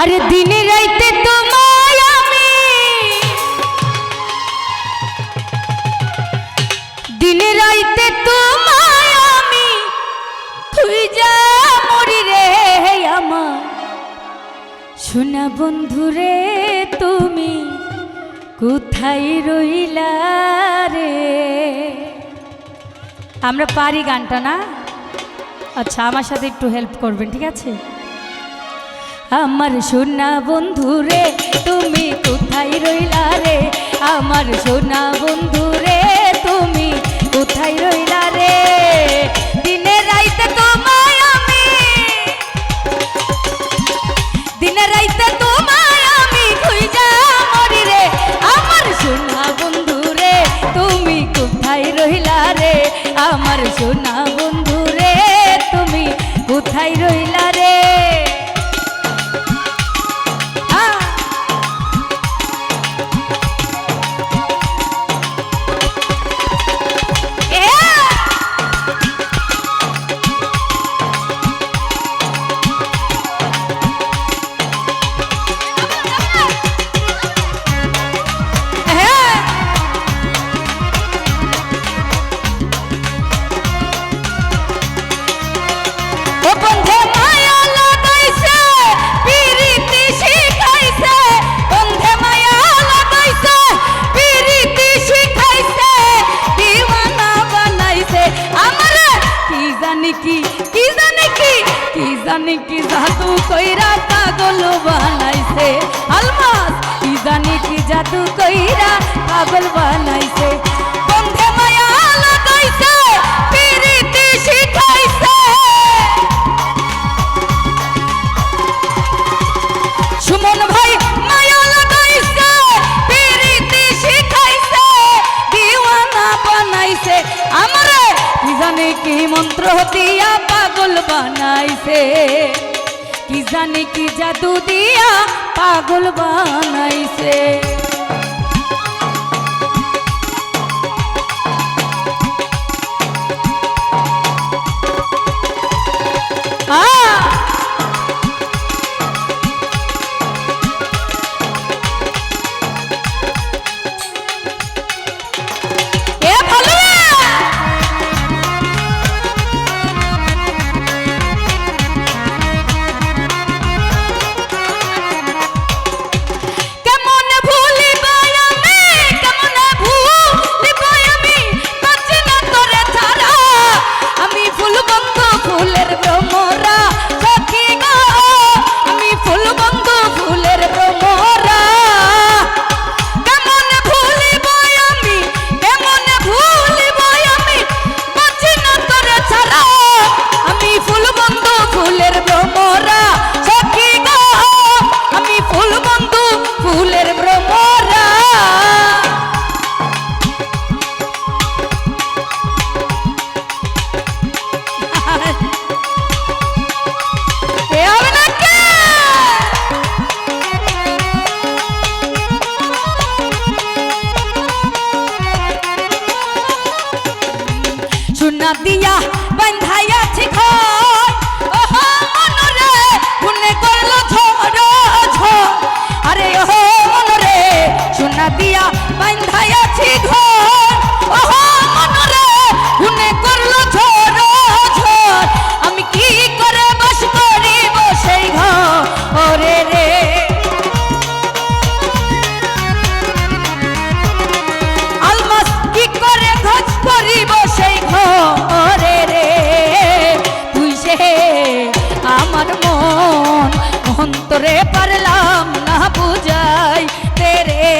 আরে দিনে রাইতে তোমায় আমি, দিনে রাইতে তোমায় আমি খুঁজা মরি রে আমার সোনা বন্ধুরে, তুমি কোথায় রইলা রে। আমরা পারি গানটা না? আচ্ছা, আমার সাথে একটু হেল্প করবেন, ঠিক আছে? আমার সোনা বন্ধুরে, তুমি কোথায় রইলা রে, আমার সোনা বন্ধুরে, তুমি কোথায় রইলা রে। দিনে রাইতে তোমায় আমি, দিনে রাইতে তোমায় আমি খুঁজা মরি রে, আমার সোনা বন্ধুরে, তুমি কোথায় রইলা রে, আমার সোনা বন্ধুরে, তুমি কোথায় রইলা রে। জানি কি জাদু কইরা পাগল বানাইছে আলমাস, কি জানি কি জাদু কইরা পাগল বানাইছে। বন্ধে মায়া লাগাইছে, পিরিতি শিখাইছে, সুমন ভাই মায়া লাগাইছে, পিরিতি শিখাইছে, দিওয়ানা বানাইছে আমারে, কি জানি কি মন্ত্র দিয়া পাগল বানাইছে, কি জানি কি জাদু দিয়া পাগল বানাইছে। সোনা দিয়া বান্ধাইয়াছি ঘর, ওহো মনরে গুনে করলো ঝড় ঝড়, আরে ওহো মনরে সোনা দিয়া বান্ধাইয়াছি ঘর, ওহো মনরে গুনে করলো ঝড় ঝড়, আমি কি করে বাস করিব সেই ঘর ওরে রে। আলমাস কি করে খোঁজ করিব সেই ঘরে রে, তুই সে আমার মন অন্তরে পারলাম না বুঝাই তেরে।